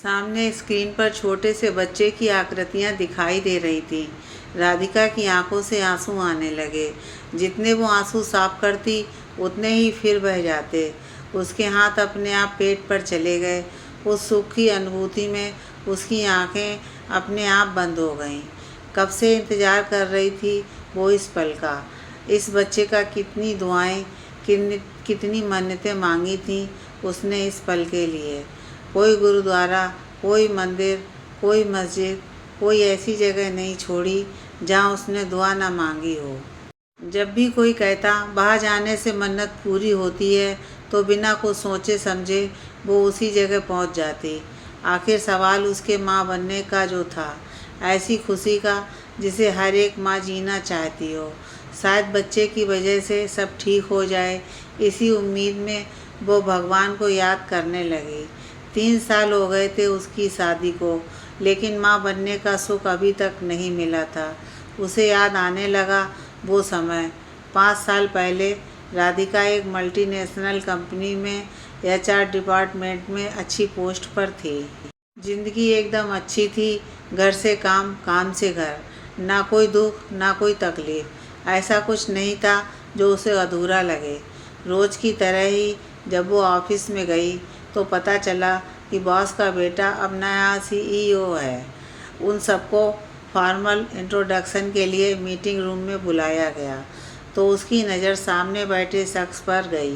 सामने स्क्रीन पर छोटे से बच्चे की आकृतियां दिखाई दे रही थीं। राधिका की आंखों से आंसू आने लगे। जितने वो आंसू साफ करती उतने ही फिर बह जाते। उसके हाथ अपने आप पेट पर चले गए। उस सुख की अनुभूति में उसकी आंखें अपने आप बंद हो गईं। कब से इंतज़ार कर रही थी वो इस पल का। इस बच्चे का कितनी दुआएं, कितनी मन्नतें मांगी थीं उसने इस पल के लिए। कोई गुरुद्वारा, कोई मंदिर, कोई मस्जिद, कोई ऐसी जगह नहीं छोड़ी जहाँ उसने दुआ ना मांगी हो। जब भी कोई कहता वहाँ जाने से मन्नत पूरी होती है तो बिना कुछ सोचे समझे वो उसी जगह पहुँच जाती। आखिर सवाल उसके माँ बनने का जो था, ऐसी खुशी का जिसे हर एक माँ जीना चाहती हो। शायद बच्चे की वजह से सब ठीक हो जाए, इसी उम्मीद में वो भगवान को याद करने लगी। 3 साल हो गए थे उसकी शादी को, लेकिन माँ बनने का सुख अभी तक नहीं मिला था। उसे याद आने लगा वो समय। 5 साल पहले राधिका एक मल्टीनेशनल कंपनी में HR डिपार्टमेंट में अच्छी पोस्ट पर थी। जिंदगी एकदम अच्छी थी। घर से काम, काम से घर। ना कोई दुख, ना कोई तकलीफ। ऐसा कुछ नहीं था जो उसे अधूरा लगे। रोज़ की तरह ही जब वो ऑफिस में गई तो पता चला कि बॉस का बेटा अब नया CEO है। उन सबको फॉर्मल इंट्रोडक्शन के लिए मीटिंग रूम में बुलाया गया तो उसकी नज़र सामने बैठे शख्स पर गई।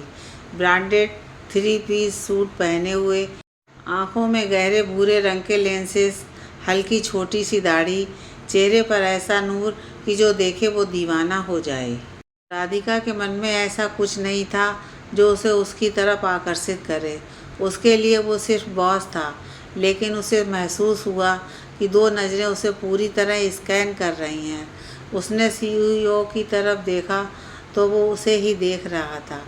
ब्रांडेड 3 पीस सूट पहने हुए, आंखों में गहरे भूरे रंग के लेंसेस, हल्की छोटी सी दाढ़ी, चेहरे पर ऐसा नूर कि जो देखे वो दीवाना हो जाए। राधिका के मन में ऐसा कुछ नहीं था जो उसे उसकी तरफ आकर्षित करे। उसके लिए वो सिर्फ बॉस था, लेकिन उसे महसूस हुआ कि 2 नज़रें उसे पूरी तरह स्कैन कर रही हैं। उसने CEO की तरफ देखा तो वो उसे ही देख रहा था।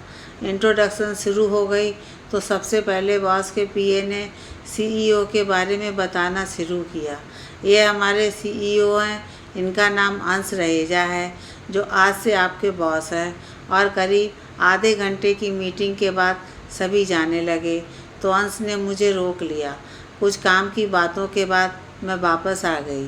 इंट्रोडक्शन शुरू हो गई तो सबसे पहले बॉस के PA ने CEO के बारे में बताना शुरू किया। ये हमारे CEO हैं, इनका नाम अंश रहेजा है, जो आज से आपके बॉस हैं। और करीब आधे घंटे की मीटिंग के बाद सभी जाने लगे तो अंश ने मुझे रोक लिया। कुछ काम की बातों के बाद मैं वापस आ गई।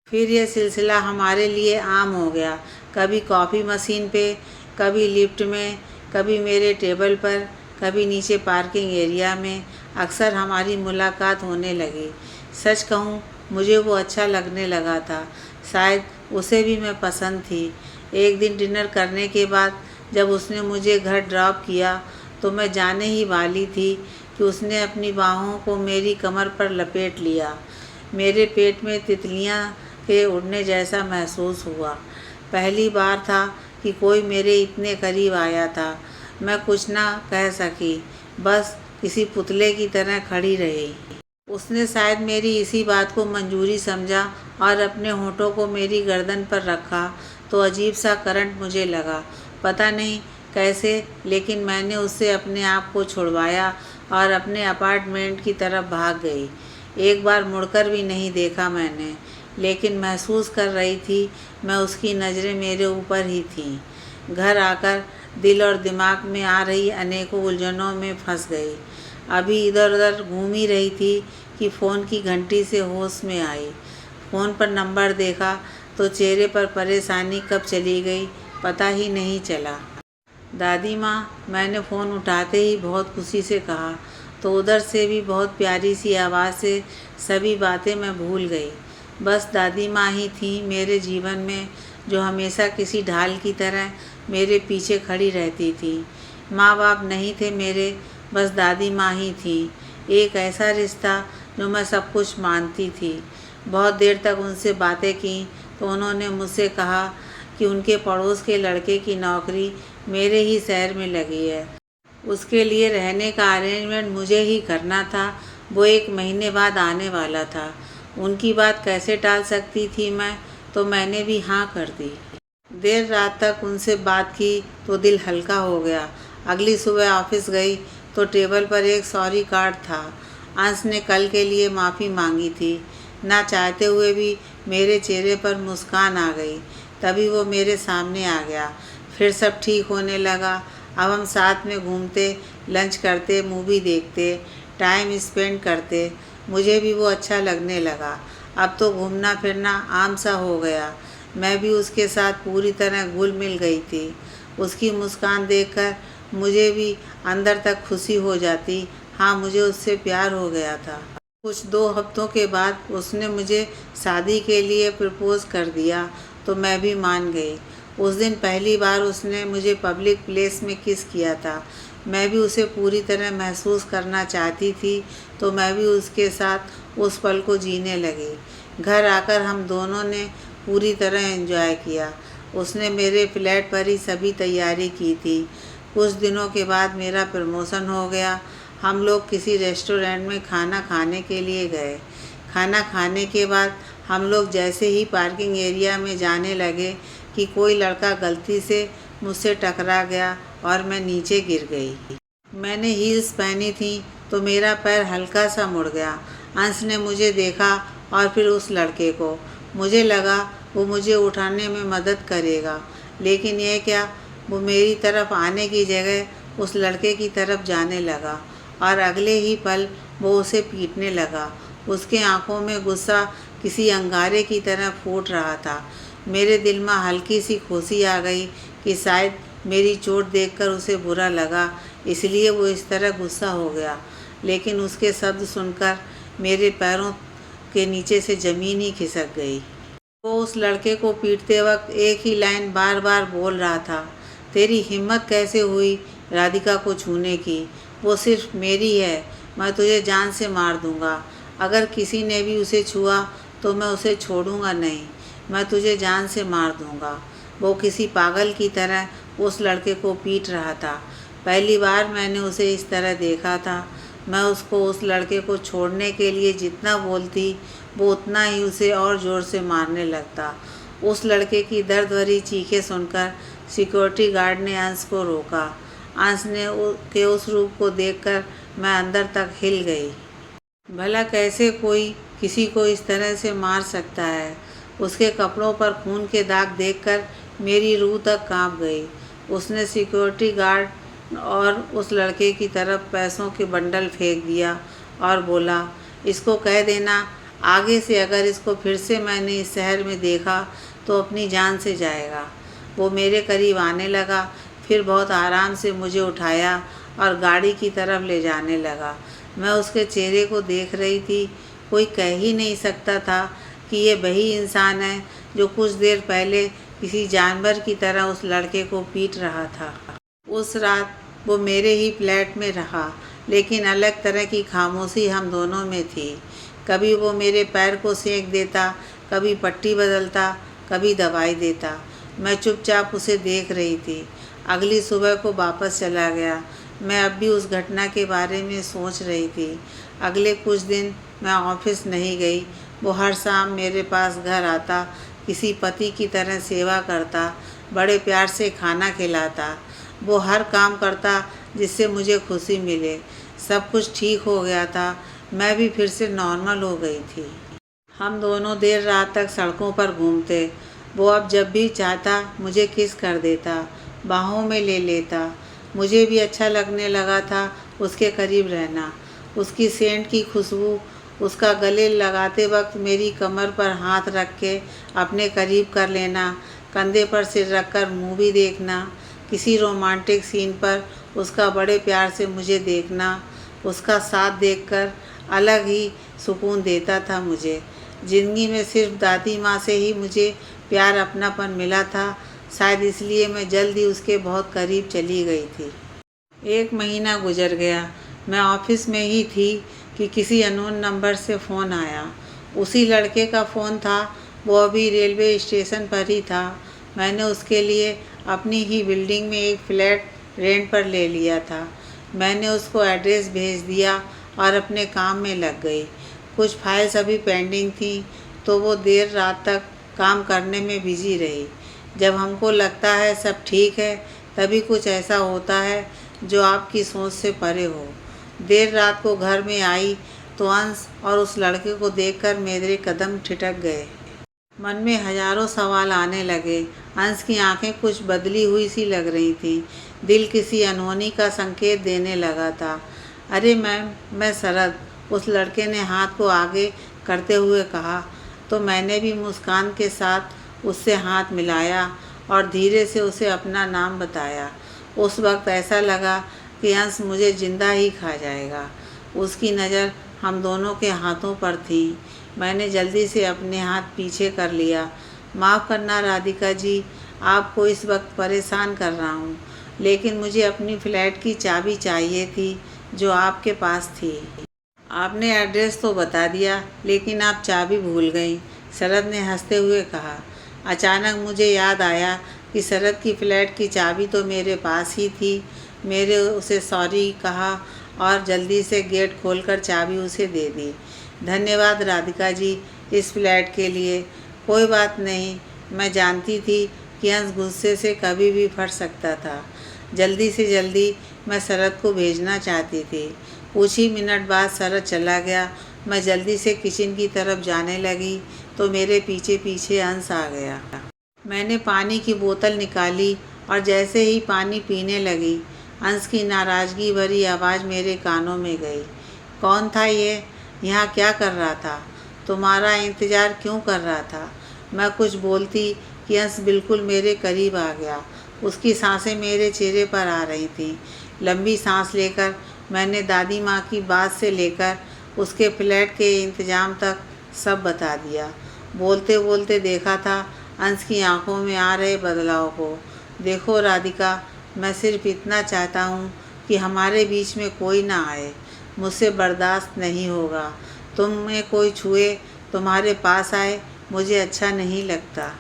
फिर यह सिलसिला हमारे लिए आम हो गया। कभी कॉफ़ी मशीन पे, कभी लिफ्ट में, कभी मेरे टेबल पर, कभी नीचे पार्किंग एरिया में। अक्सर हमारी मुलाकात होने लगी। सच कहूँ मुझे वो अच्छा लगने लगा था। शायद उसे भी मैं पसंद थी। एक दिन डिनर करने के बाद जब उसने मुझे घर ड्रॉप किया तो मैं जाने ही वाली थी कि उसने अपनी बाहों को मेरी कमर पर लपेट लिया। मेरे पेट में तितलियां के उड़ने जैसा महसूस हुआ। पहली बार था कि कोई मेरे इतने करीब आया था। मैं कुछ ना कह सकी, बस किसी पुतले की तरह खड़ी रही। उसने शायद मेरी इसी बात को मंजूरी समझा और अपने होठों को मेरी गर्दन पर रखा तो अजीब सा करंट मुझे लगा। पता नहीं कैसे, लेकिन मैंने उससे अपने आप को छुड़वाया और अपने अपार्टमेंट की तरफ भाग गई। एक बार मुड़कर भी नहीं देखा मैंने, लेकिन महसूस कर रही थी मैं उसकी नज़रें मेरे ऊपर ही थीं। घर आकर दिल और दिमाग में आ रही अनेकों उलझनों में फंस गई। अभी इधर उधर घूम ही रही थी कि फ़ोन की घंटी से होश में आई। फ़ोन पर नंबर देखा तो चेहरे पर परेशानी कब चली गई पता ही नहीं चला। दादी माँ, मैंने फ़ोन उठाते ही बहुत खुशी से कहा तो उधर से भी बहुत प्यारी सी आवाज़ से सभी बातें मैं भूल गई। बस दादी माँ ही थी मेरे जीवन में, जो हमेशा किसी ढाल की तरह मेरे पीछे खड़ी रहती थी। माँ बाप नहीं थे मेरे, बस दादी माँ ही थी। एक ऐसा रिश्ता जो मैं सब कुछ मानती थी। बहुत देर तक उनसे बातें की तो उन्होंने मुझसे कहा कि उनके पड़ोस के लड़के की नौकरी मेरे ही शहर में लगी है। उसके लिए रहने का अरेंजमेंट मुझे ही करना था। वो 1 महीने बाद आने वाला था। उनकी बात कैसे टाल सकती थी मैं, तो मैंने भी हाँ कर दी। देर रात तक उनसे बात की तो दिल हल्का हो गया। अगली सुबह ऑफिस गई तो टेबल पर एक सॉरी कार्ड था। अंश ने कल के लिए माफ़ी मांगी थी। ना चाहते हुए भी मेरे चेहरे पर मुस्कान आ गई। तभी वो मेरे सामने आ गया। फिर सब ठीक होने लगा। अब हम साथ में घूमते, लंच करते, मूवी देखते, टाइम स्पेंड करते। मुझे भी वो अच्छा लगने लगा। अब तो घूमना फिरना आम सा हो गया। मैं भी उसके साथ पूरी तरह घुल मिल गई थी। उसकी मुस्कान देखकर मुझे भी अंदर तक खुशी हो जाती। हाँ, मुझे उससे प्यार हो गया था। कुछ 2 हफ्तों के बाद उसने मुझे शादी के लिए प्रपोज़ कर दिया तो मैं भी मान गई। उस दिन पहली बार उसने मुझे पब्लिक प्लेस में किस किया था। मैं भी उसे पूरी तरह महसूस करना चाहती थी तो मैं भी उसके साथ उस पल को जीने लगी। घर आकर हम दोनों ने पूरी तरह एंजॉय किया। उसने मेरे फ्लैट पर ही सभी तैयारी की थी। कुछ दिनों के बाद मेरा प्रमोशन हो गया। हम लोग किसी रेस्टोरेंट में खाना खाने के लिए गए। खाना खाने के बाद हम लोग जैसे ही पार्किंग एरिया में जाने लगे कि कोई लड़का गलती से मुझसे टकरा गया और मैं नीचे गिर गई। मैंने हील्स पहनी थी तो मेरा पैर हल्का सा मुड़ गया। अंश ने मुझे देखा और फिर उस लड़के को। मुझे लगा वो मुझे उठाने में मदद करेगा, लेकिन यह क्या, वो मेरी तरफ आने की जगह उस लड़के की तरफ जाने लगा और अगले ही पल वो उसे पीटने लगा। उसके आंखों में गुस्सा किसी अंगारे की तरह फूट रहा था। मेरे दिल में हल्की सी खुशी आ गई कि शायद मेरी चोट देखकर उसे बुरा लगा, इसलिए वो इस तरह गुस्सा हो गया। लेकिन उसके शब्द सुनकर मेरे पैरों के नीचे से ज़मीन ही खिसक गई। वो उस लड़के को पीटते वक्त एक ही लाइन बार बार बोल रहा था, तेरी हिम्मत कैसे हुई राधिका को छूने की? वो सिर्फ मेरी है, मैं तुझे जान से मार दूंगा। अगर किसी ने भी उसे छुआ तो मैं उसे छोड़ूंगा नहीं, मैं तुझे जान से मार दूंगा। वो किसी पागल की तरह उस लड़के को पीट रहा था। पहली बार मैंने उसे इस तरह देखा था। मैं उसको उस लड़के को छोड़ने के लिए जितना बोलती वो उतना ही उसे और ज़ोर से मारने लगता। उस लड़के की दर्द भरी चीखें सुनकर सिक्योरिटी गार्ड ने अंश को रोका। अंश ने के उस रूप को देखकर मैं अंदर तक हिल गई। भला कैसे कोई किसी को इस तरह से मार सकता है? उसके कपड़ों पर खून के दाग देखकर मेरी रूह तक कांप गई। उसने सिक्योरिटी गार्ड और उस लड़के की तरफ पैसों के बंडल फेंक दिया और बोला, इसको कह देना आगे से अगर इसको फिर से मैंने इस शहर में देखा तो अपनी जान से जाएगा। वो मेरे करीब आने लगा, फिर बहुत आराम से मुझे उठाया और गाड़ी की तरफ ले जाने लगा। मैं उसके चेहरे को देख रही थी। कोई कह ही नहीं सकता था कि ये वही इंसान है जो कुछ देर पहले किसी जानवर की तरह उस लड़के को पीट रहा था। उस रात वो मेरे ही फ्लैट में रहा, लेकिन अलग तरह की खामोशी हम दोनों में थी। कभी वो मेरे पैर को सेंक देता, कभी पट्टी बदलता, कभी दवाई देता। मैं चुपचाप उसे देख रही थी। अगली सुबह को वापस चला गया। मैं अब भी उस घटना के बारे में सोच रही थी। अगले कुछ दिन मैं ऑफिस नहीं गई। वो हर शाम मेरे पास घर आता, किसी पति की तरह सेवा करता, बड़े प्यार से खाना खिलाता। वो हर काम करता जिससे मुझे खुशी मिले। सब कुछ ठीक हो गया था। मैं भी फिर से नॉर्मल हो गई थी। हम दोनों देर रात तक सड़कों पर घूमते। वो अब जब भी चाहता मुझे किस कर देता, बाहों में ले लेता। मुझे भी अच्छा लगने लगा था उसके करीब रहना। उसकी सेंट की खुशबू, उसका गले लगाते वक्त मेरी कमर पर हाथ रख के अपने करीब कर लेना, कंधे पर सिर रखकर मूवी देखना, किसी रोमांटिक सीन पर उसका बड़े प्यार से मुझे देखना, उसका साथ देखकर अलग ही सुकून देता था मुझे। ज़िंदगी में सिर्फ दादी माँ से ही मुझे प्यार अपनापन मिला था। शायद इसलिए मैं जल्द ही उसके बहुत करीब चली गई थी। 1 महीना गुजर गया। मैं ऑफिस में ही थी कि किसी अननोन नंबर से फ़ोन आया। उसी लड़के का फ़ोन था। वो अभी रेलवे स्टेशन पर ही था। मैंने उसके लिए अपनी ही बिल्डिंग में एक फ्लैट रेंट पर ले लिया था। मैंने उसको एड्रेस भेज दिया और अपने काम में लग गई। कुछ फाइल्स अभी पेंडिंग थी तो वो देर रात तक काम करने में बिजी रही। जब हमको लगता है सब ठीक है, तभी कुछ ऐसा होता है जो आपकी सोच से परे हो। देर रात को घर में आई तो अंश और उस लड़के को देखकर मेरे कदम ठिठक गए। मन में हजारों सवाल आने लगे। अंश की आंखें कुछ बदली हुई सी लग रही थीं। दिल किसी अनहोनी का संकेत देने लगा था। अरे मैम, मैं शरद, उस लड़के ने हाथ को आगे करते हुए कहा तो मैंने भी मुस्कान के साथ उससे हाथ मिलाया और धीरे से उसे अपना नाम बताया। उस वक्त ऐसा लगा कि अंश मुझे जिंदा ही खा जाएगा। उसकी नज़र हम दोनों के हाथों पर थी। मैंने जल्दी से अपने हाथ पीछे कर लिया। माफ़ करना राधिका जी, आपको इस वक्त परेशान कर रहा हूँ, लेकिन मुझे अपनी फ्लैट की चाबी चाहिए थी जो आपके पास थी। आपने एड्रेस तो बता दिया, लेकिन आप चाबी भूल गई, शरद ने हंसते हुए कहा। अचानक मुझे याद आया कि शरद की फ्लैट की चाबी तो मेरे पास ही थी। मेरे उसे सॉरी कहा और जल्दी से गेट खोलकर चाबी उसे दे दी। धन्यवाद राधिका जी इस फ्लैट के लिए। कोई बात नहीं, मैं जानती थी कि अंश गुस्से से कभी भी फट सकता था। जल्दी से जल्दी मैं शरद को भेजना चाहती थी। कुछ ही मिनट बाद शरद चला गया। मैं जल्दी से किचन की तरफ जाने लगी तो मेरे पीछे पीछे अंश आ गया। मैंने पानी की बोतल निकाली और जैसे ही पानी पीने लगी, अंश की नाराज़गी भरी आवाज़ मेरे कानों में गई। कौन था ये? यहाँ क्या कर रहा था? तुम्हारा इंतज़ार क्यों कर रहा था? मैं कुछ बोलती कि अंश बिल्कुल मेरे करीब आ गया। उसकी सांसें मेरे चेहरे पर आ रही थीं। लंबी सांस लेकर मैंने दादी माँ की बात से लेकर उसके फ्लैट के इंतज़ाम तक सब बता दिया। बोलते बोलते देखा था अंश की आंखों में आ रहे बदलाव को। देखो राधिका, मैं सिर्फ इतना चाहता हूँ कि हमारे बीच में कोई ना आए। मुझसे बर्दाश्त नहीं होगा। तुम्हें कोई छुए, तुम्हारे पास आए, मुझे अच्छा नहीं लगता।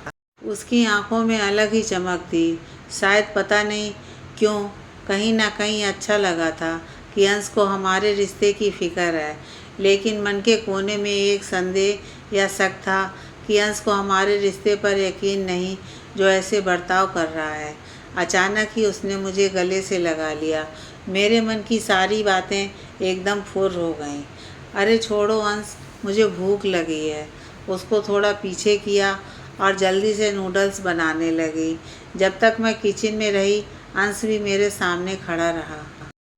उसकी आंखों में अलग ही चमक थी। शायद पता नहीं क्यों, कहीं ना कहीं अच्छा लगा था कि अंश को हमारे रिश्ते की फ़िक्र है। लेकिन मन के कोने में एक संदेह या शक था कि अंश को हमारे रिश्ते पर यकीन नहीं जो ऐसे बर्ताव कर रहा है। अचानक ही उसने मुझे गले से लगा लिया। मेरे मन की सारी बातें एकदम फुर्र हो गईं। अरे छोड़ो अंश, मुझे भूख लगी है। उसको थोड़ा पीछे किया और जल्दी से नूडल्स बनाने लगी। जब तक मैं किचन में रही, अंश भी मेरे सामने खड़ा रहा।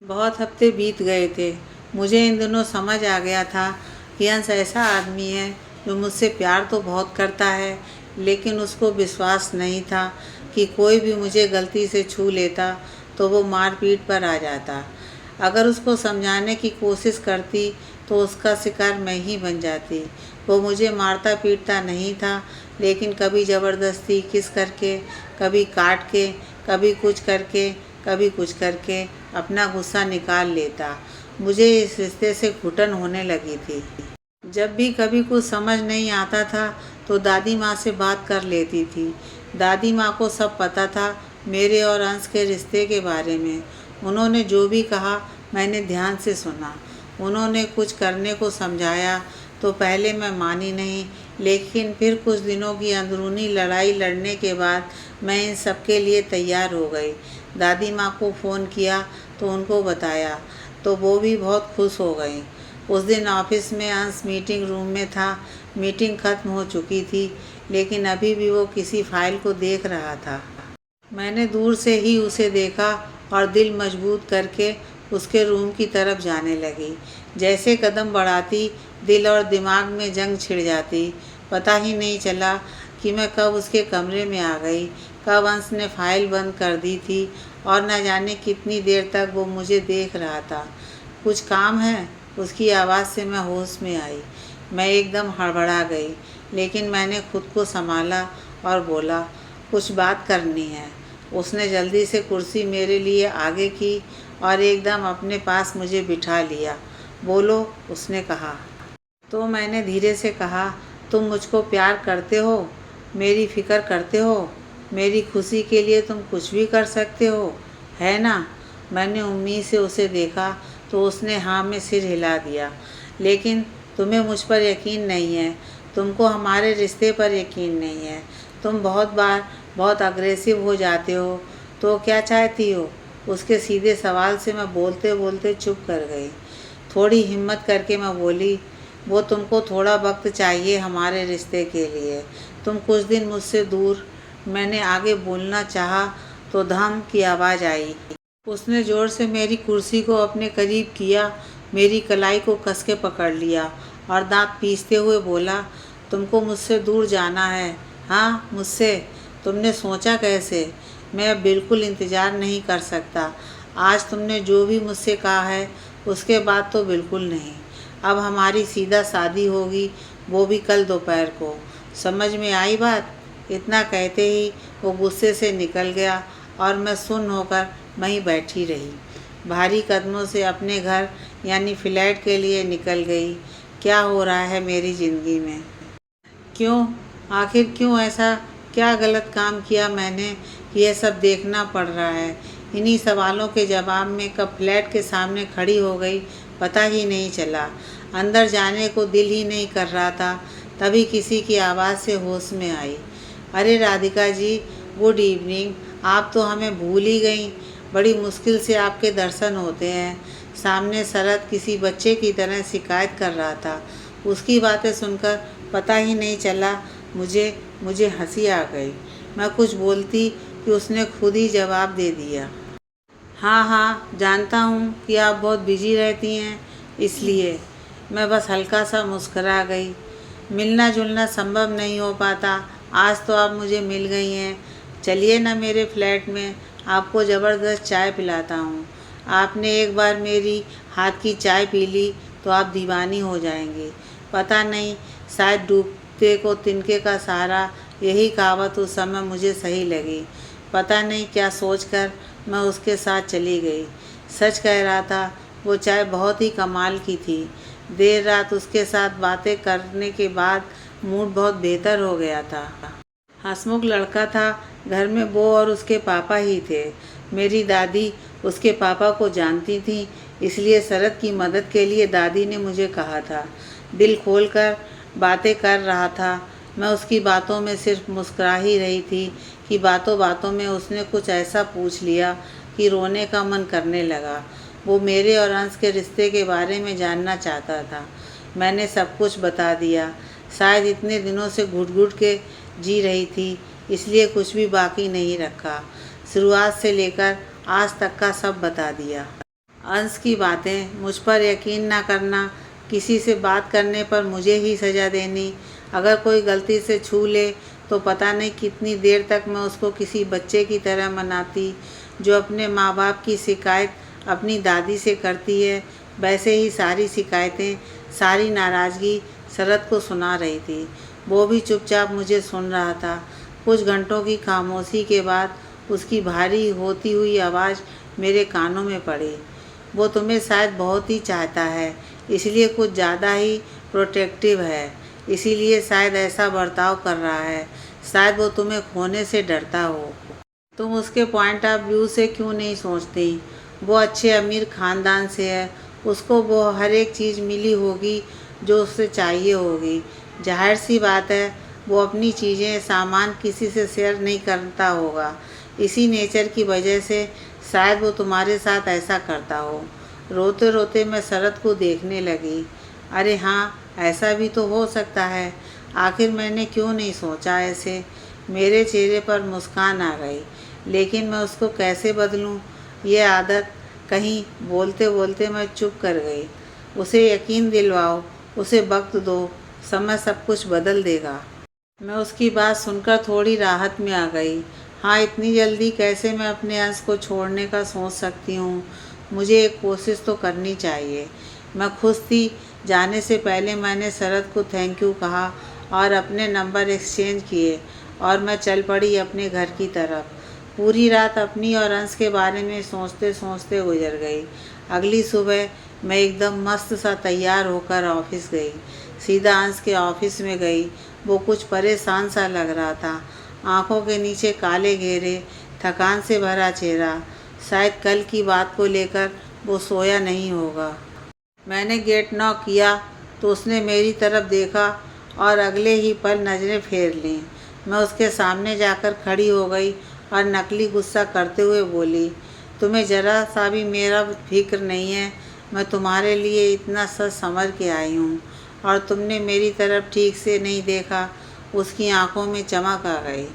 बहुत हफ्ते बीत गए थे। मुझे इन दिनों समझ आ गया था कि अंश ऐसा आदमी है जो मुझसे प्यार तो बहुत करता है, लेकिन उसको विश्वास नहीं था कि कोई भी मुझे गलती से छू लेता तो वो मारपीट पर आ जाता। अगर उसको समझाने की कोशिश करती तो उसका शिकार मैं ही बन जाती। वो मुझे मारता पीटता नहीं था, लेकिन कभी ज़बरदस्ती किस करके, कभी काट के, कभी कुछ करके अपना गुस्सा निकाल लेता। मुझे इस रिश्ते से घुटन होने लगी थी। जब भी कभी कुछ समझ नहीं आता था तो दादी माँ से बात कर लेती थी। दादी माँ को सब पता था मेरे और अंश के रिश्ते के बारे में। उन्होंने जो भी कहा मैंने ध्यान से सुना। उन्होंने कुछ करने को समझाया तो पहले मैं मानी नहीं, लेकिन फिर कुछ दिनों की अंदरूनी लड़ाई लड़ने के बाद मैं इन सब के लिए तैयार हो गई। दादी माँ को फ़ोन किया तो उनको बताया तो वो भी बहुत खुश हो गई। उस दिन ऑफिस में अंश मीटिंग रूम में था। मीटिंग ख़त्म हो चुकी थी, लेकिन अभी भी वो किसी फाइल को देख रहा था। मैंने दूर से ही उसे देखा और दिल मजबूत करके उसके रूम की तरफ जाने लगी। जैसे कदम बढ़ाती दिल और दिमाग में जंग छिड़ जाती। पता ही नहीं चला कि मैं कब उसके कमरे में आ गई, कब अंश ने फाइल बंद कर दी थी और न जाने कितनी देर तक वो मुझे देख रहा था। कुछ काम है? उसकी आवाज़ से मैं होश में आई। मैं एकदम हड़बड़ा गई, लेकिन मैंने खुद को संभाला और बोला, कुछ बात करनी है। उसने जल्दी से कुर्सी मेरे लिए आगे की और एकदम अपने पास मुझे बिठा लिया। बोलो, उसने कहा। तो मैंने धीरे से कहा, तुम मुझको प्यार करते हो, मेरी फ़िक्र करते हो, मेरी खुशी के लिए तुम कुछ भी कर सकते हो, है ना? मैंने उम्मीद से उसे देखा तो उसने हाँ में सिर हिला दिया। लेकिन तुम्हें मुझ पर यकीन नहीं है, तुमको हमारे रिश्ते पर यकीन नहीं है। तुम बहुत बार बहुत अग्रेसिव हो जाते हो। तो क्या चाहती हो? उसके सीधे सवाल से मैं बोलते बोलते चुप कर गई। थोड़ी हिम्मत करके मैं बोली, वो तुमको थोड़ा वक्त चाहिए हमारे रिश्ते के लिए। तुम कुछ दिन मुझसे दूर। मैंने आगे बोलना चाहा तो धम की आवाज़ आई। उसने ज़ोर से मेरी कुर्सी को अपने करीब किया मेरी कलाई को कस के पकड़ लिया और दांत पीसते हुए बोला, तुमको मुझसे दूर जाना है? हाँ, मुझसे। तुमने सोचा कैसे? मैं अब बिल्कुल इंतज़ार नहीं कर सकता। आज तुमने जो भी मुझसे कहा है उसके बाद तो बिल्कुल नहीं। अब हमारी सीधा शादी होगी, वो भी कल दोपहर को। समझ में आई बात? इतना कहते ही वो गुस्से से निकल गया और मैं सुन्न होकर वहीं बैठी रही। भारी कदमों से अपने घर यानी फ्लैट के लिए निकल गई। क्या हो रहा है मेरी ज़िंदगी में? क्यों? आखिर क्यों ऐसा क्या गलत काम किया मैंने कि यह सब देखना पड़ रहा है? इन्हीं सवालों के जवाब में कब फ्लैट के सामने खड़ी हो गई पता ही नहीं चला। अंदर जाने को दिल ही नहीं कर रहा था, तभी किसी की आवाज़ से होश में आई। अरे राधिका जी, गुड इवनिंग। आप तो हमें भूल ही गईं। बड़ी मुश्किल से आपके दर्शन होते हैं। सामने शरद किसी बच्चे की तरह शिकायत कर रहा था। उसकी बातें सुनकर पता ही नहीं चला मुझे हंसी आ गई। मैं कुछ बोलती कि उसने खुद ही जवाब दे दिया। हाँ हाँ, जानता हूँ कि आप बहुत बिजी रहती हैं, इसलिए। मैं बस हल्का सा मुस्करा गई। मिलना जुलना संभव नहीं हो पाता, आज तो आप मुझे मिल गई हैं। चलिए ना मेरे फ्लैट में, आपको ज़बरदस्त चाय पिलाता हूँ। आपने एक बार मेरी हाथ की चाय पी ली तो आप दीवानी हो जाएंगी। पता नहीं, शायद डूबते को तिनके का सहारा, यही कहावत उस समय मुझे सही लगी। पता नहीं क्या सोचकर मैं उसके साथ चली गई। सच कह रहा था, वो चाय बहुत ही कमाल की थी। देर रात उसके साथ बातें करने के बाद मूड बहुत बेहतर हो गया था। हंसमुख लड़का था। घर में वो और उसके पापा ही थे। मेरी दादी उसके पापा को जानती थी, इसलिए शरद की मदद के लिए दादी ने मुझे कहा था। दिल खोलकर बातें कर रहा था। मैं उसकी बातों में सिर्फ मुस्कुरा ही रही थी कि बातों बातों में उसने कुछ ऐसा पूछ लिया कि रोने का मन करने लगा। वो मेरे और अंश के रिश्ते के बारे में जानना चाहता था। मैंने सब कुछ बता दिया। शायद इतने दिनों से घुट घुट के जी रही थी, इसलिए कुछ भी बाकी नहीं रखा। शुरुआत से लेकर आज तक का सब बता दिया। अंश की बातें, मुझ पर यकीन ना करना, किसी से बात करने पर मुझे ही सज़ा देनी, अगर कोई गलती से छू ले तो पता नहीं कितनी देर तक मैं उसको किसी बच्चे की तरह मनाती, जो अपने माँ बाप की शिकायत अपनी दादी से करती है। वैसे ही सारी शिकायतें, सारी नाराज़गी शरद को सुना रही थी। वो भी चुपचाप मुझे सुन रहा था। कुछ घंटों की खामोशी के बाद उसकी भारी होती हुई आवाज़ मेरे कानों में पड़ी। वो तुम्हें शायद बहुत ही चाहता है, इसलिए कुछ ज़्यादा ही प्रोटेक्टिव है, इसीलिए शायद ऐसा बर्ताव कर रहा है। शायद वो तुम्हें खोने से डरता हो। तुम उसके पॉइंट ऑफ व्यू से क्यों नहीं सोचती? वो अच्छे अमीर ख़ानदान से है, उसको वो हर एक चीज़ मिली होगी जो उसे चाहिए होगी। जाहिर सी बात है, वो अपनी चीज़ें, सामान किसी से शेयर नहीं करता होगा। इसी नेचर की वजह से शायद वो तुम्हारे साथ ऐसा करता हो। रोते रोते मैं शरद को देखने लगी। अरे हाँ, ऐसा भी तो हो सकता है। आखिर मैंने क्यों नहीं सोचा ऐसे? मेरे चेहरे पर मुस्कान आ गई, लेकिन मैं उसको कैसे बदलूं? ये आदत। कहीं बोलते बोलते मैं चुप कर गई। उसे यकीन दिलवाओ, उसे वक्त दो, समय सब कुछ बदल देगा। मैं उसकी बात सुनकर थोड़ी राहत में आ गई। हाँ, इतनी जल्दी कैसे मैं अपने अंश को छोड़ने का सोच सकती हूँ? मुझे एक कोशिश तो करनी चाहिए। मैं खुश थी। जाने से पहले मैंने शरद को थैंक यू कहा और अपने नंबर एक्सचेंज किए और मैं चल पड़ी अपने घर की तरफ। पूरी रात अपनी और अंश के बारे में सोचते सोचते गुजर गई। अगली सुबह मैं एकदम मस्त सा तैयार होकर ऑफिस गई। सीधा अंश के ऑफिस में गई। वो कुछ परेशान सा लग रहा था। आंखों के नीचे काले घेरे, थकान से भरा चेहरा। शायद कल की बात को लेकर वो सोया नहीं होगा। मैंने गेट नॉक किया तो उसने मेरी तरफ देखा और अगले ही पल नज़रें फेर लीं। मैं उसके सामने जाकर खड़ी हो गई और नकली गुस्सा करते हुए बोली, तुम्हें ज़रा सा भी मेरा फिक्र नहीं है? मैं तुम्हारे लिए इतना सच समझ के आई हूँ और तुमने मेरी तरफ ठीक से नहीं देखा। उसकी आंखों में चमक आ गई।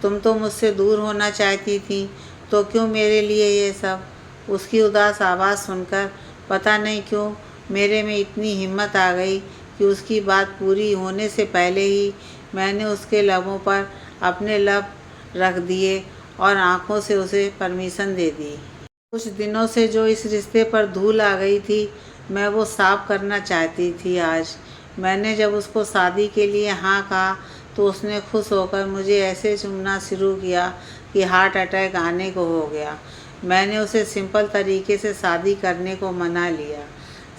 तुम तो मुझसे दूर होना चाहती थी, तो क्यों मेरे लिए ये सब? उसकी उदास आवाज़ सुनकर पता नहीं क्यों मेरे में इतनी हिम्मत आ गई कि उसकी बात पूरी होने से पहले ही मैंने उसके लबों पर अपने लब रख दिए और आंखों से उसे परमिशन दे दी। कुछ दिनों से जो इस रिश्ते पर धूल आ गई थी, मैं वो साफ करना चाहती थी। आज मैंने जब उसको शादी के लिए हाँ कहा तो उसने खुश होकर मुझे ऐसे चूमना शुरू किया कि हार्ट अटैक आने को हो गया। मैंने उसे सिंपल तरीके से शादी करने को मना लिया।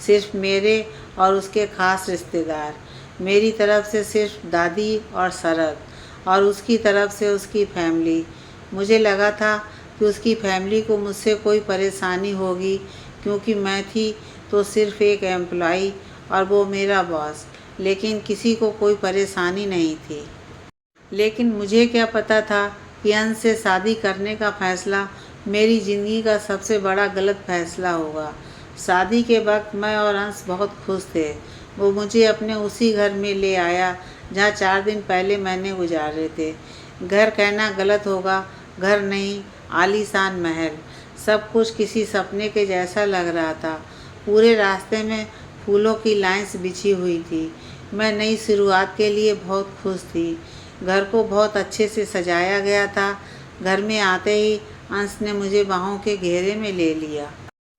सिर्फ मेरे और उसके ख़ास रिश्तेदार, मेरी तरफ से सिर्फ दादी और शरद, और उसकी तरफ से उसकी फैमिली। मुझे लगा था कि उसकी फैमिली को मुझसे कोई परेशानी होगी, क्योंकि मैं थी तो सिर्फ एक एम्प्लॉई और वो मेरा बॉस, लेकिन किसी को कोई परेशानी नहीं थी। लेकिन मुझे क्या पता था कि अंश से शादी करने का फ़ैसला मेरी ज़िंदगी का सबसे बड़ा गलत फ़ैसला होगा। शादी के वक्त मैं और अंश बहुत खुश थे। वो मुझे अपने उसी घर में ले आया जहाँ 4 दिन पहले मैंने गुजारे थे। घर कहना गलत होगा, घर नहीं, आलीशान महल। सब कुछ किसी सपने के जैसा लग रहा था। पूरे रास्ते में फूलों की लाइन्स बिछी हुई थी। मैं नई शुरुआत के लिए बहुत खुश थी। घर को बहुत अच्छे से सजाया गया था। घर में आते ही अंश ने मुझे बाहों के घेरे में ले लिया।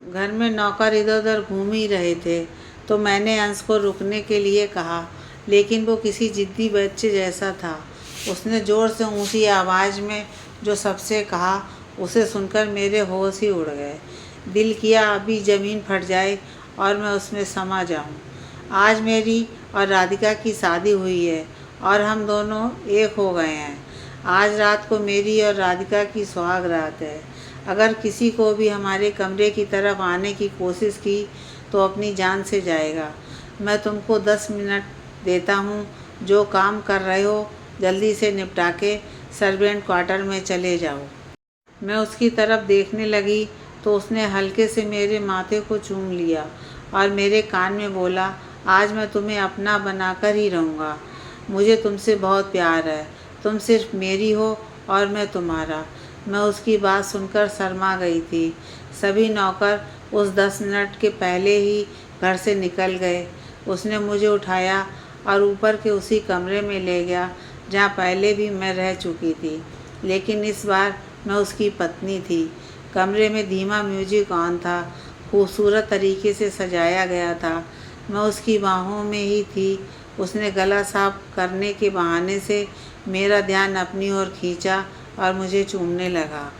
घर में नौकर इधर उधर घूम ही रहे थे तो मैंने अंश को रुकने के लिए कहा, लेकिन वो किसी जिद्दी बच्चे जैसा था। उसने ज़ोर से ऊंची आवाज़ में जो सबसे कहा, उसे सुनकर मेरे होश ही उड़ गए। दिल किया अभी ज़मीन फट जाए और मैं उसमें समा जाऊं। आज मेरी और राधिका की शादी हुई है और हम दोनों एक हो गए हैं। आज रात को मेरी और राधिका की सुहाग रात है। अगर किसी को भी हमारे कमरे की तरफ आने की कोशिश की तो अपनी जान से जाएगा। मैं तुमको 10 मिनट देता हूँ। जो काम कर रहे हो जल्दी से निपटा के सर्वेंट क्वार्टर में चले जाओ। मैं उसकी तरफ देखने लगी तो उसने हल्के से मेरे माथे को चूम लिया और मेरे कान में बोला, आज मैं तुम्हें अपना बनाकर ही रहूँगा। मुझे तुमसे बहुत प्यार है। तुम सिर्फ मेरी हो और मैं तुम्हारा। मैं उसकी बात सुनकर शर्मा गई थी। सभी नौकर उस 10 मिनट के पहले ही घर से निकल गए। उसने मुझे उठाया और ऊपर के उसी कमरे में ले गया जहाँ पहले भी मैं रह चुकी थी, लेकिन इस बार मैं उसकी पत्नी थी। कमरे में धीमा म्यूजिक ऑन था, खूबसूरत तरीके से सजाया गया था। मैं उसकी बाहों में ही थी। उसने गला साफ करने के बहाने से मेरा ध्यान अपनी ओर खींचा और मुझे चूमने लगा।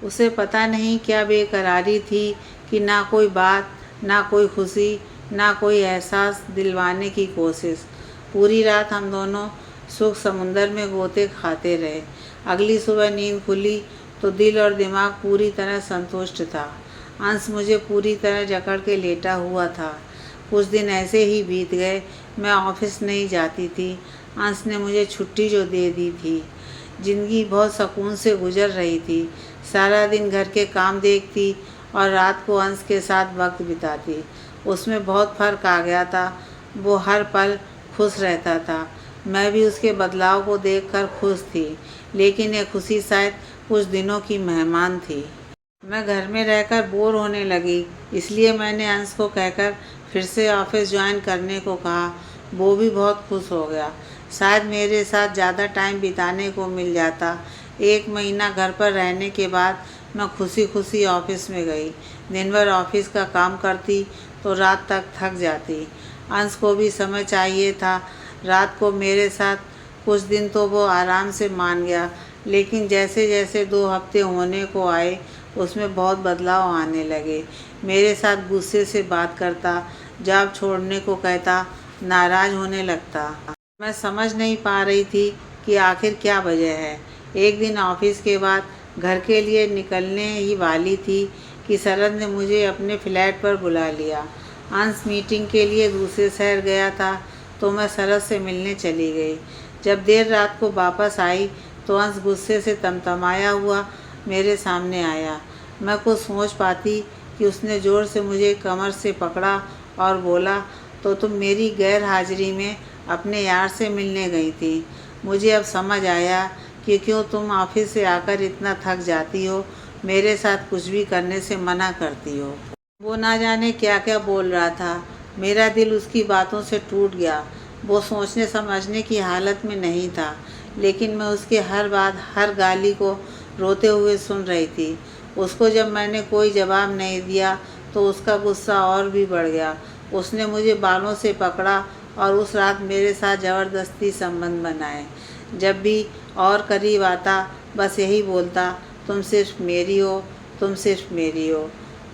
उसे पता नहीं क्या बेकरारी थी कि ना कोई बात, ना कोई खुशी, ना कोई एहसास दिलवाने की कोशिश। पूरी रात हम दोनों सुख समुंदर में गोते खाते रहे। अगली सुबह नींद खुली तो दिल और दिमाग पूरी तरह संतुष्ट था। अंश मुझे पूरी तरह जकड़ के लेटा हुआ था। कुछ दिन ऐसे ही बीत गए। मैं ऑफिस नहीं जाती थी। अंश ने मुझे छुट्टी जो दे दी थी। ज़िंदगी बहुत सुकून से गुजर रही थी। सारा दिन घर के काम देखती और रात को अंश के साथ वक्त बिताती। उसमें बहुत फ़र्क आ गया था। वो हर पल खुश रहता था। मैं भी उसके बदलाव को देखकर खुश थी, लेकिन ये खुशी शायद कुछ दिनों की मेहमान थी। मैं घर में रहकर बोर होने लगी, इसलिए मैंने अंश को कहकर फिर से ऑफिस ज्वाइन करने को कहा। वो भी बहुत खुश हो गया। शायद मेरे साथ ज़्यादा टाइम बिताने को मिल जाता। 1 महीना घर पर रहने के बाद मैं खुशी खुशी ऑफिस में गई। दिन भर ऑफिस का काम करती तो रात तक थक जाती। अंश को भी समय चाहिए था। रात को मेरे साथ कुछ दिन तो वो आराम से मान गया, लेकिन जैसे जैसे 2 हफ्ते होने को आए उसमें बहुत बदलाव आने लगे। मेरे साथ गुस्से से बात करता, जॉब छोड़ने को कहता, नाराज़ होने लगता। मैं समझ नहीं पा रही थी कि आखिर क्या वजह है। एक दिन ऑफिस के बाद घर के लिए निकलने ही वाली थी कि शरद ने मुझे अपने फ्लैट पर बुला लिया। अंश मीटिंग के लिए दूसरे शहर गया था तो मैं शरद से मिलने चली गई। जब देर रात को वापस आई तो अंश गुस्से से तमतमाया हुआ मेरे सामने आया। मैं कुछ सोच पाती कि उसने ज़ोर से मुझे कमर से पकड़ा और बोला, तो तुम मेरी गैर हाजिरी में अपने यार से मिलने गई थी। मुझे अब समझ आया कि क्यों तुम ऑफिस से आकर इतना थक जाती हो, मेरे साथ कुछ भी करने से मना करती हो। वो ना जाने क्या क्या बोल रहा था। मेरा दिल उसकी बातों से टूट गया। वो सोचने समझने की हालत में नहीं था, लेकिन मैं उसकी हर बात, हर गाली को रोते हुए सुन रही थी। उसको जब मैंने कोई जवाब नहीं दिया तो उसका गुस्सा और भी बढ़ गया। उसने मुझे बालों से पकड़ा और उस रात मेरे साथ ज़बरदस्ती संबंध बनाए। जब भी और करीब आता बस यही बोलता, तुम सिर्फ मेरी हो, तुम सिर्फ मेरी हो।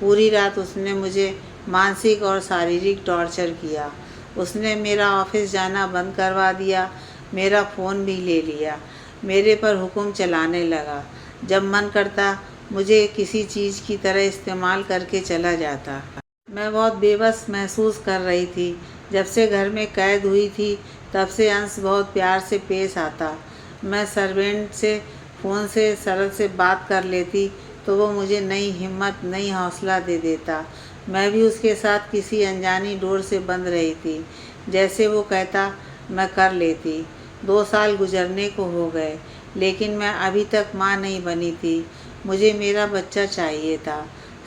पूरी रात उसने मुझे मानसिक और शारीरिक टॉर्चर किया। उसने मेरा ऑफिस जाना बंद करवा दिया, मेरा फ़ोन भी ले लिया, मेरे पर हुक्म चलाने लगा। जब मन करता मुझे किसी चीज़ की तरह इस्तेमाल करके चला जाता। मैं बहुत बेबस महसूस कर रही थी। जब से घर में कैद हुई थी तब से अंश बहुत प्यार से पेश आता। मैं सर्वेंट से फ़ोन से शरद से बात कर लेती तो वो मुझे नई हिम्मत, नई हौसला दे देता। मैं भी उसके साथ किसी अनजानी डोर से बंध रही थी। जैसे वो कहता मैं कर लेती। 2 साल गुजरने को हो गए, लेकिन मैं अभी तक माँ नहीं बनी थी। मुझे मेरा बच्चा चाहिए था।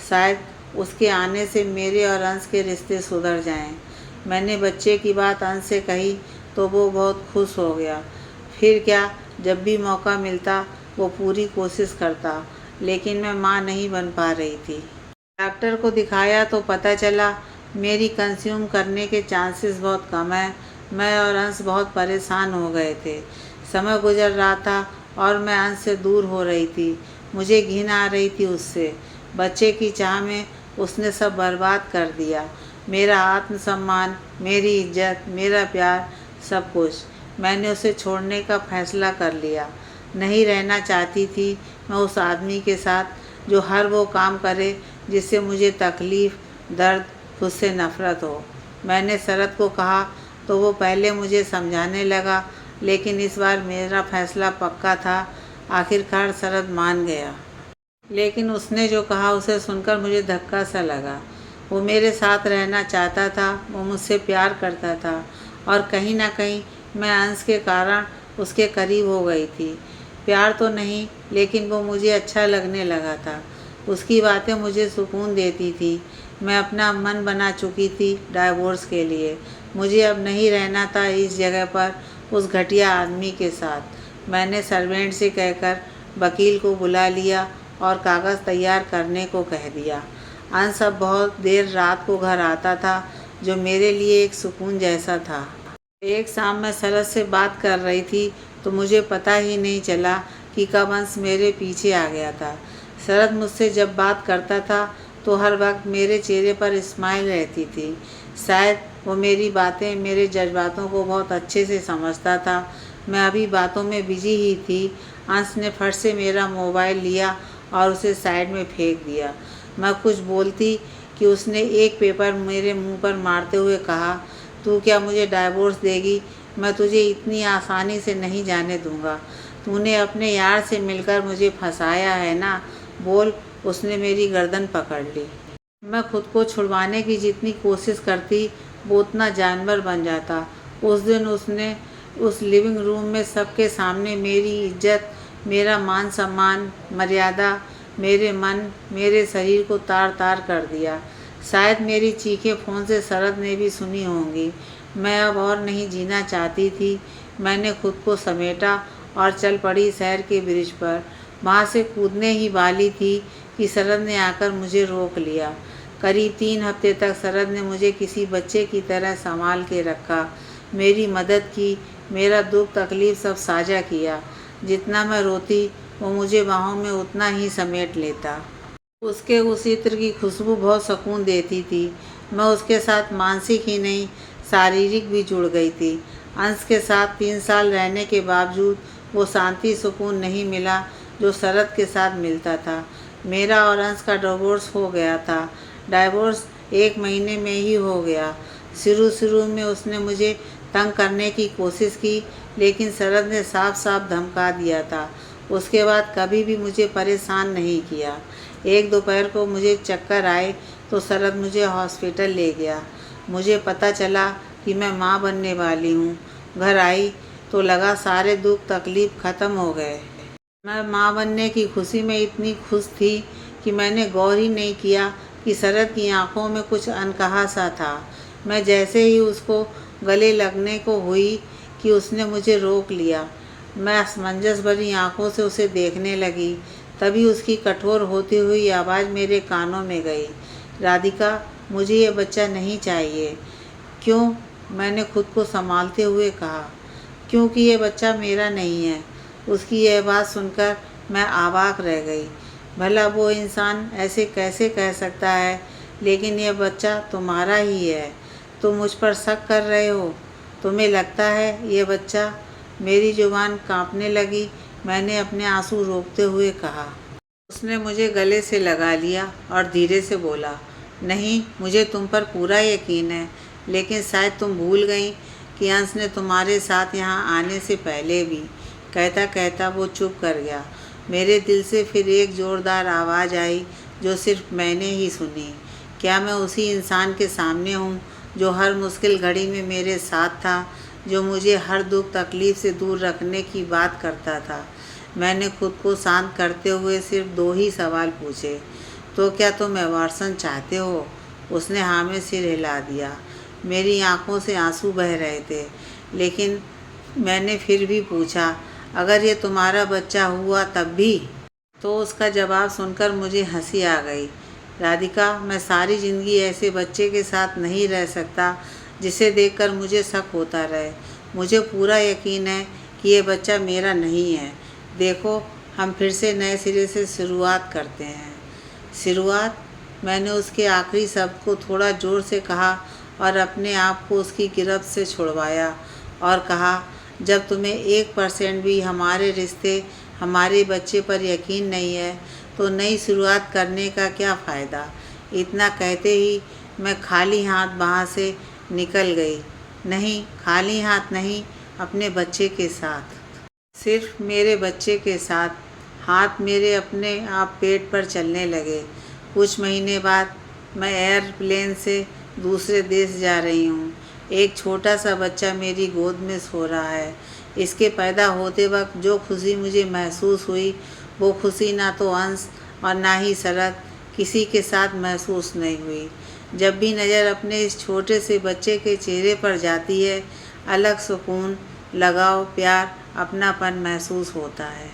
शायद उसके आने से मेरे और अंश के रिश्ते सुधर जाएं। मैंने बच्चे की बात अंश से कही तो वो बहुत खुश हो गया। फिर क्या, जब भी मौका मिलता वो पूरी कोशिश करता, लेकिन मैं माँ नहीं बन पा रही थी। डॉक्टर को दिखाया तो पता चला मेरी कंज्यूम करने के चांसेस बहुत कम हैं। मैं और अंश बहुत परेशान हो गए थे। समय गुजर रहा था और मैं अंश से दूर हो रही थी। मुझे घिन आ रही थी उससे। बच्चे की चाह में उसने सब बर्बाद कर दिया। मेरा आत्मसम्मान, मेरी इज्जत, मेरा प्यार, सब कुछ। मैंने उसे छोड़ने का फैसला कर लिया। नहीं रहना चाहती थी मैं उस आदमी के साथ जो हर वो काम करे जिससे मुझे तकलीफ़, दर्द, खुद से नफ़रत हो। मैंने शरद को कहा तो वो पहले मुझे समझाने लगा, लेकिन इस बार मेरा फ़ैसला पक्का था। आखिरकार शरद मान गया। लेकिन उसने जो कहा उसे सुनकर मुझे धक्का सा लगा। वो मेरे साथ रहना चाहता था, वो मुझसे प्यार करता था और कहीं ना कहीं मैं अंश के कारण उसके करीब हो गई थी। प्यार तो नहीं, लेकिन वो मुझे अच्छा लगने लगा था। उसकी बातें मुझे सुकून देती थी। मैं अपना मन बना चुकी थी डाइवोर्स के लिए। मुझे अब नहीं रहना था इस जगह पर उस घटिया आदमी के साथ। मैंने सर्वेंट से कहकर वकील को बुला लिया और कागज़ तैयार करने को कह दिया। अंश अब बहुत देर रात को घर आता था, जो मेरे लिए एक सुकून जैसा था। एक शाम मैं शरद से बात कर रही थी तो मुझे पता ही नहीं चला कि कब अंश मेरे पीछे आ गया था। शरद मुझसे जब बात करता था तो हर वक्त मेरे चेहरे पर स्माइल रहती थी। शायद वो मेरी बातें, मेरे जज्बातों को बहुत अच्छे से समझता था। मैं अभी बातों में बिजी ही थी। अंश ने फट से मेरा मोबाइल लिया और उसे साइड में फेंक दिया। मैं कुछ बोलती कि उसने एक पेपर मेरे मुंह पर मारते हुए कहा, तू क्या मुझे डाइवोर्स देगी? मैं तुझे इतनी आसानी से नहीं जाने दूंगा। तूने अपने यार से मिलकर मुझे फंसाया है ना? बोल। उसने मेरी गर्दन पकड़ ली। मैं खुद को छुड़वाने की जितनी कोशिश करती वो उतना जानवर बन जाता। उस दिन उसने उस लिविंग रूम में सबके सामने मेरी इज्जत, मेरा मान सम्मान, मर्यादा, मेरे मन, मेरे शरीर को तार तार कर दिया। शायद मेरी चीखें फ़ोन से शरद ने भी सुनी होंगी। मैं अब और नहीं जीना चाहती थी। मैंने खुद को समेटा और चल पड़ी शहर के ब्रिज पर। वहाँ से कूदने ही वाली थी कि शरद ने आकर मुझे रोक लिया। करीब 3 हफ्ते तक शरद ने मुझे किसी बच्चे की तरह संभाल के रखा, मेरी मदद की, मेरा दुख तकलीफ़ सब साझा किया। जितना मैं रोती वो मुझे बाहों में उतना ही समेट लेता। उसके उस इत्र की खुशबू बहुत सुकून देती थी। मैं उसके साथ मानसिक ही नहीं, शारीरिक भी जुड़ गई थी। अंश के साथ 3 साल रहने के बावजूद वो शांति, सुकून नहीं मिला जो शरद के साथ मिलता था। मेरा और अंश का डिवोर्स हो गया था। डाइवोर्स 1 महीने में ही हो गया। शुरू में उसने मुझे तंग करने की कोशिश की, लेकिन शरद ने साफ साफ धमका दिया था। उसके बाद कभी भी मुझे परेशान नहीं किया। एक दोपहर को मुझे चक्कर आए तो शरद मुझे हॉस्पिटल ले गया। मुझे पता चला कि मैं माँ बनने वाली हूँ। घर आई तो लगा सारे दुख तकलीफ़ ख़त्म हो गए। मैं माँ बनने की खुशी में इतनी खुश थी कि मैंने गौर ही नहीं किया कि शरद की आंखों में कुछ अनकहा सा था। मैं जैसे ही उसको गले लगने को हुई कि उसने मुझे रोक लिया। मैं असमंजस भरी आंखों से उसे देखने लगी। तभी उसकी कठोर होती हुई आवाज़ मेरे कानों में गई, राधिका, मुझे ये बच्चा नहीं चाहिए। क्यों? मैंने खुद को संभालते हुए कहा। क्योंकि ये बच्चा मेरा नहीं है। उसकी यह बात सुनकर मैं अवाक रह गई। भला वो इंसान ऐसे कैसे कह सकता है? लेकिन यह बच्चा तुम्हारा ही है। तुम मुझ पर शक कर रहे हो? तुम्हें लगता है ये बच्चा? मेरी जुबान कांपने लगी। मैंने अपने आंसू रोकते हुए कहा। उसने मुझे गले से लगा लिया और धीरे से बोला, नहीं, मुझे तुम पर पूरा यकीन है, लेकिन शायद तुम भूल गई कि अंश ने तुम्हारे साथ यहाँ आने से पहले भी। कहता कहता वो चुप कर गया। मेरे दिल से फिर एक ज़ोरदार आवाज़ आई जो सिर्फ मैंने ही सुनी। क्या मैं उसी इंसान के सामने हूँ जो हर मुश्किल घड़ी में मेरे साथ था, जो मुझे हर दुख तकलीफ़ से दूर रखने की बात करता था? मैंने खुद को शांत करते हुए सिर्फ 2 ही सवाल पूछे। तो क्या तुम अबॉर्शन चाहते हो? उसने हाँ में सिर हिला दिया। मेरी आंखों से आंसू बह रहे थे, लेकिन मैंने फिर भी पूछा, अगर ये तुम्हारा बच्चा हुआ तब भी? तो उसका जवाब सुनकर मुझे हंसी आ गई। राधिका, मैं सारी ज़िंदगी ऐसे बच्चे के साथ नहीं रह सकता जिसे देखकर मुझे शक होता रहे। मुझे पूरा यकीन है कि ये बच्चा मेरा नहीं है। देखो, हम फिर से नए सिरे से शुरुआत करते हैं। शुरुआत? मैंने उसके आखिरी शब्द को थोड़ा ज़ोर से कहा और अपने आप को उसकी गिरफ्त से छुड़वाया और कहा, जब तुम्हें 1% भी हमारे रिश्ते, हमारे बच्चे पर यकीन नहीं है, तो नई शुरुआत करने का क्या फ़ायदा? इतना कहते ही मैं खाली हाथ वहाँ से निकल गई। नहीं, खाली हाथ नहीं, अपने बच्चे के साथ। सिर्फ मेरे बच्चे के साथ। हाथ मेरे अपने आप पेट पर चलने लगे। कुछ महीने बाद मैं एयरप्लेन से दूसरे देश जा रही हूँ। एक छोटा सा बच्चा मेरी गोद में सो रहा है। इसके पैदा होते वक्त जो खुशी मुझे महसूस हुई, वो खुशी ना तो अंश और ना ही शरद किसी के साथ महसूस नहीं हुई। जब भी नज़र अपने इस छोटे से बच्चे के चेहरे पर जाती है, अलग सुकून, लगाव, प्यार, अपनापन महसूस होता है।